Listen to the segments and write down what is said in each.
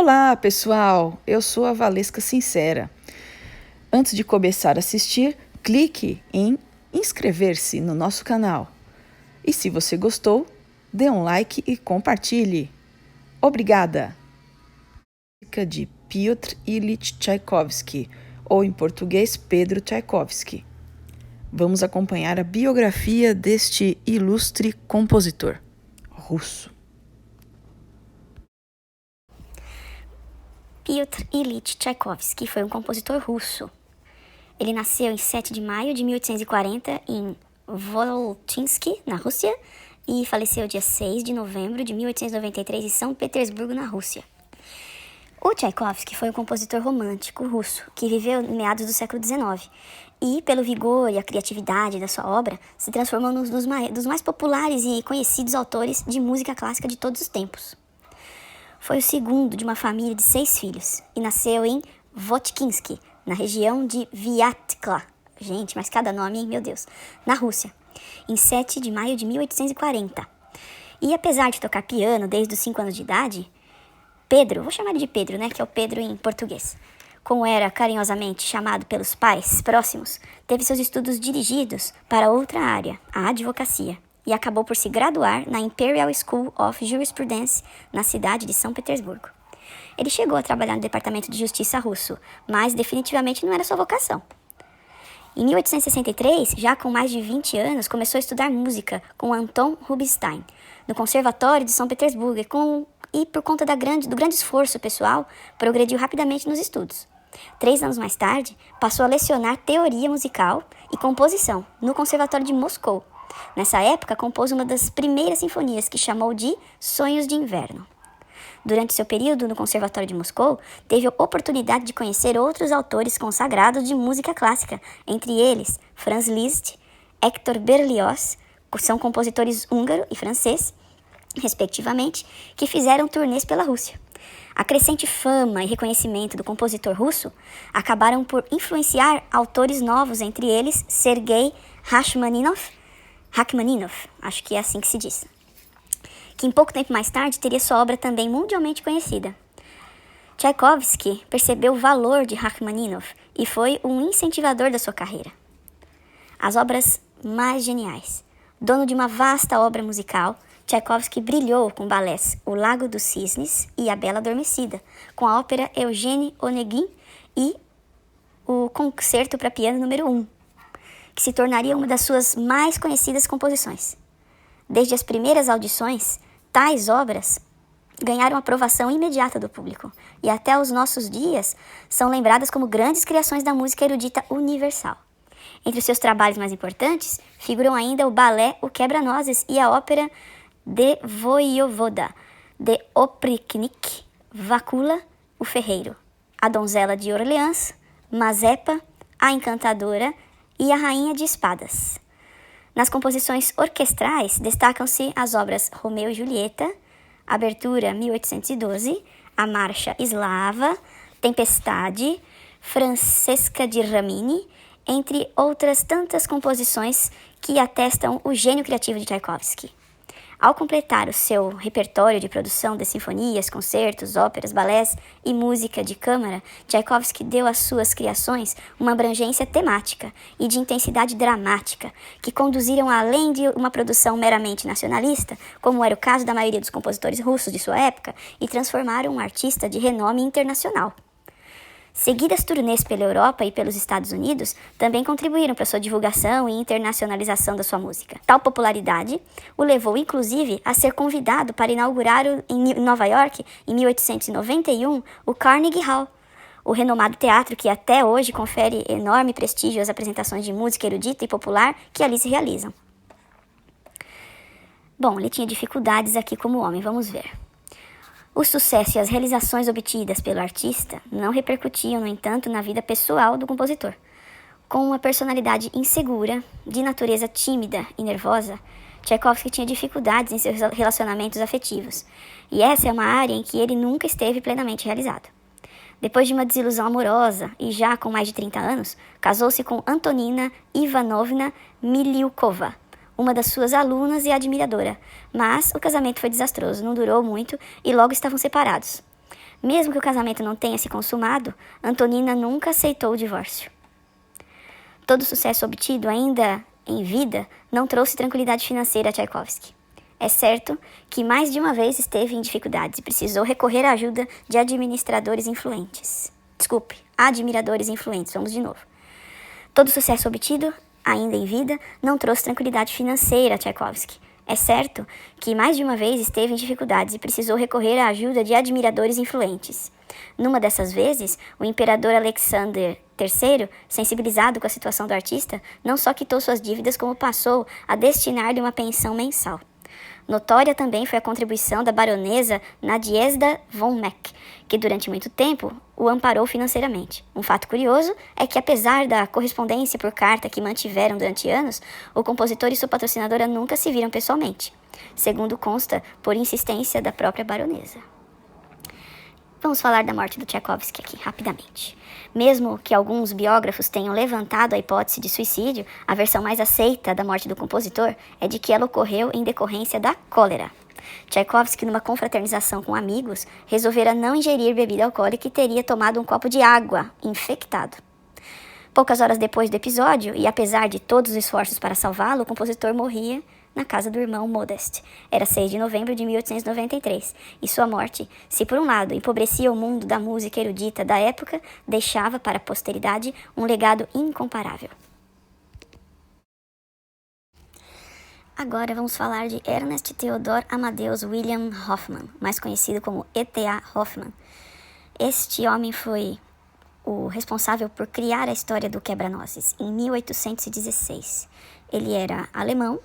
Olá, pessoal! Eu sou a Valesca Sincera. Antes de começar a assistir, clique em inscrever-se no nosso canal. E se você gostou, dê um like e compartilhe. Obrigada! Música de Piotr Ilyich Tchaikovsky, ou em português, Pedro Tchaikovsky. Vamos acompanhar a biografia deste ilustre compositor russo. Piotr Ilyich Tchaikovsky foi um compositor russo. Ele nasceu em 7 de maio de 1840 em Volochinsky, na Rússia, e faleceu dia 6 de novembro de 1893 em São Petersburgo, na Rússia. O Tchaikovsky foi um compositor romântico russo que viveu em meados do século XIX e, pelo vigor e a criatividade da sua obra, se transformou num dos mais populares e conhecidos autores de música clássica de todos os tempos. Foi o segundo de uma família de 6 filhos e nasceu em Votkinsky, na região de Vyatkla. Gente, mas cada nome, hein? Meu Deus. Na Rússia, em 7 de maio de 1840. E apesar de tocar piano desde os 5 anos de idade, Pedro, vou chamar ele de Pedro, né? Que é o Pedro em português, como era carinhosamente chamado pelos pais próximos, teve seus estudos dirigidos para outra área, a advocacia, e acabou por se graduar na Imperial School of Jurisprudence, na cidade de São Petersburgo. Ele chegou a trabalhar no Departamento de Justiça russo, mas definitivamente não era sua vocação. Em 1863, já com mais de 20 anos, começou a estudar música com Anton Rubinstein, no Conservatório de São Petersburgo, e por conta do grande esforço pessoal, progrediu rapidamente nos estudos. 3 anos mais tarde, passou a lecionar teoria musical e composição no Conservatório de Moscou. Nessa época, compôs uma das primeiras sinfonias, que chamou de Sonhos de Inverno. Durante seu período no Conservatório de Moscou, teve a oportunidade de conhecer outros autores consagrados de música clássica, entre eles Franz Liszt, Hector Berlioz, que são compositores húngaro e francês, respectivamente, que fizeram turnês pela Rússia. A crescente fama e reconhecimento do compositor russo acabaram por influenciar autores novos, entre eles Sergei Rachmaninoff, acho que é assim que se diz, que em pouco tempo mais tarde teria sua obra também mundialmente conhecida. Tchaikovsky percebeu o valor de Rachmaninoff e foi um incentivador da sua carreira. As obras mais geniais. Dono de uma vasta obra musical, Tchaikovsky brilhou com balés O Lago dos Cisnes e A Bela Adormecida, com a ópera Eugène Onegin e o Concerto para Piano número 1, que se tornaria uma das suas mais conhecidas composições. Desde as primeiras audições, tais obras ganharam aprovação imediata do público e até os nossos dias são lembradas como grandes criações da música erudita universal. Entre os seus trabalhos mais importantes figuram ainda o balé O Quebra-Nozes e a ópera De Voivoda, de Oprichniki, Vakula, o Ferreiro, A Donzela de Orleans, Mazepa, A Encantadora e A Rainha de Espadas. Nas composições orquestrais destacam-se as obras Romeu e Julieta, Abertura 1812, A Marcha Eslava, Tempestade, Francesca di Ramini, entre outras tantas composições que atestam o gênio criativo de Tchaikovsky. Ao completar o seu repertório de produção de sinfonias, concertos, óperas, balés e música de câmara, Tchaikovsky deu às suas criações uma abrangência temática e de intensidade dramática, que conduziram além de uma produção meramente nacionalista, como era o caso da maioria dos compositores russos de sua época, e transformaram um artista de renome internacional. Seguidas turnês pela Europa e pelos Estados Unidos também contribuíram para sua divulgação e internacionalização da sua música. Tal popularidade o levou, inclusive, a ser convidado para inaugurar em Nova York, em 1891, o Carnegie Hall, o renomado teatro que até hoje confere enorme prestígio às apresentações de música erudita e popular que ali se realizam. Bom, ele tinha dificuldades aqui como homem, vamos ver. O sucesso e as realizações obtidas pelo artista não repercutiam, no entanto, na vida pessoal do compositor. Com uma personalidade insegura, de natureza tímida e nervosa, Tchaikovsky tinha dificuldades em seus relacionamentos afetivos, e essa é uma área em que ele nunca esteve plenamente realizado. Depois de uma desilusão amorosa, e já com mais de 30 anos, casou-se com Antonina Ivanovna Miliukova, uma das suas alunas e admiradora, mas o casamento foi desastroso, não durou muito e logo estavam separados. Mesmo que o casamento não tenha se consumado, Antonina nunca aceitou o divórcio. Todo o sucesso obtido ainda em vida não trouxe tranquilidade financeira a Tchaikovsky. É certo que mais de uma vez esteve em dificuldades e precisou recorrer à ajuda de admiradores influentes. Vamos de novo. Todo o sucesso obtido ainda em vida não trouxe tranquilidade financeira a Tchaikovsky. É certo que mais de uma vez esteve em dificuldades e precisou recorrer à ajuda de admiradores influentes. Numa dessas vezes, o imperador Alexander III, sensibilizado com a situação do artista, não só quitou suas dívidas, como passou a destinar-lhe uma pensão mensal. Notória também foi a contribuição da baronesa Nadezhda von Meck, que durante muito tempo o amparou financeiramente. Um fato curioso é que, apesar da correspondência por carta que mantiveram durante anos, o compositor e sua patrocinadora nunca se viram pessoalmente, segundo consta por insistência da própria baronesa. Vamos falar da morte do Tchaikovsky aqui, rapidamente. Mesmo que alguns biógrafos tenham levantado a hipótese de suicídio, a versão mais aceita da morte do compositor é de que ela ocorreu em decorrência da cólera. Tchaikovsky, numa confraternização com amigos, resolvera não ingerir bebida alcoólica e teria tomado um copo de água, infectado. Poucas horas depois do episódio, e apesar de todos os esforços para salvá-lo, o compositor morria na casa do irmão Modest. Era 6 de novembro de 1893, e sua morte, se por um lado empobrecia o mundo da música erudita da época, deixava para a posteridade um legado incomparável. Agora vamos falar de Ernest Theodor Amadeus William Hoffmann, mais conhecido como E.T.A. Hoffmann. Este homem foi o responsável por criar a história do quebra-nozes em 1816. Ele era alemão,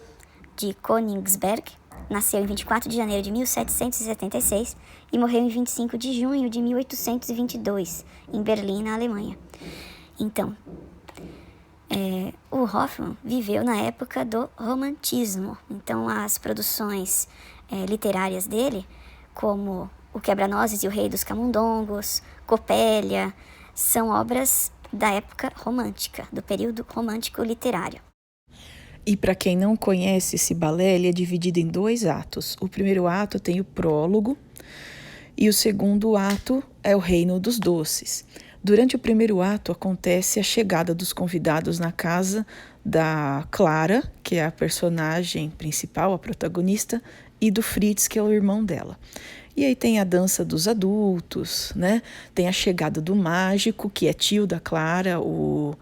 de Königsberg, nasceu em 24 de janeiro de 1776 e morreu em 25 de junho de 1822, em Berlim, na Alemanha. Então, o Hoffmann viveu na época do romantismo. Então, as produções literárias dele, como O Quebra-Nozes e o Rei dos Camundongos, Copélia, são obras da época romântica, do período romântico literário. E para quem não conhece esse balé, ele é dividido em 2 atos. O primeiro ato tem o prólogo e o segundo ato é o Reino dos Doces. Durante o primeiro ato acontece a chegada dos convidados na casa da Clara, que é a personagem principal, a protagonista, e do Fritz, que é o irmão dela. E aí tem a dança dos adultos, né? Tem a chegada do mágico, que é tio da Clara, o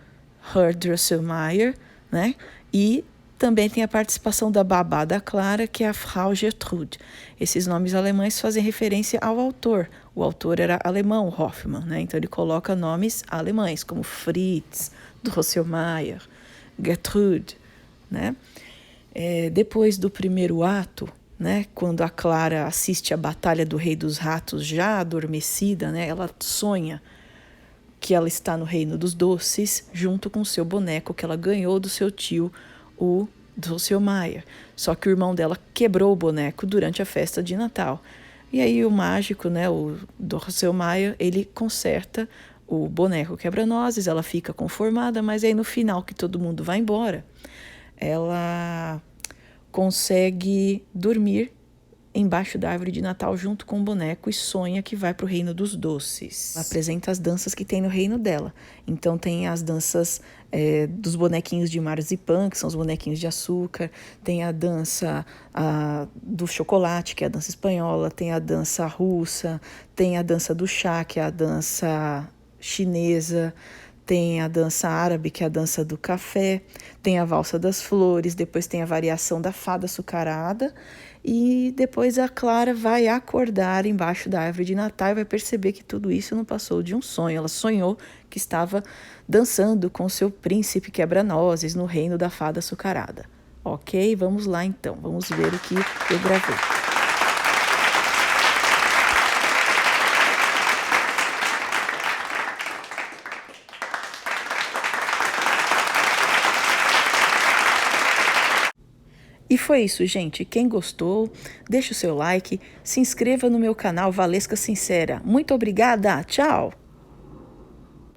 Herr Drosselmeyer, né? E também tem a participação da babá da Clara, que é a Frau Gertrude. Esses nomes alemães fazem referência ao autor. O autor era alemão, Hoffmann, né? Então ele coloca nomes alemães, como Fritz, Drosselmeyer, Gertrude, né? Depois do primeiro ato, né, quando a Clara assiste a Batalha do Rei dos Ratos já adormecida, né, ela sonha que ela está no Reino dos Doces, junto com o seu boneco que ela ganhou do seu tio, o Drosselmeyer. Só que o irmão dela quebrou o boneco durante a festa de Natal. E aí o mágico, né, o Drosselmeyer, ele conserta o boneco quebra-nozes, ela fica conformada, mas aí no final, que todo mundo vai embora, ela consegue dormir embaixo da árvore de Natal junto com o boneco e sonha que vai para o Reino dos Doces. Ela apresenta as danças que tem no reino dela. Então tem as danças dos bonequinhos de marzipan, que são os bonequinhos de açúcar, tem a dança do chocolate, que é a dança espanhola, tem a dança russa, tem a dança do chá, que é a dança chinesa, tem a dança árabe, que é a dança do café, tem a valsa das flores, depois tem a variação da fada açucarada, e depois a Clara vai acordar embaixo da árvore de Natal e vai perceber que tudo isso não passou de um sonho. Ela sonhou que estava dançando com seu príncipe quebra-nozes no reino da fada açucarada. Ok? Vamos lá então, vamos ver o que eu gravei. E foi isso, gente. Quem gostou, deixa o seu like, se inscreva no meu canal Valesca Sincera. Muito obrigada, tchau!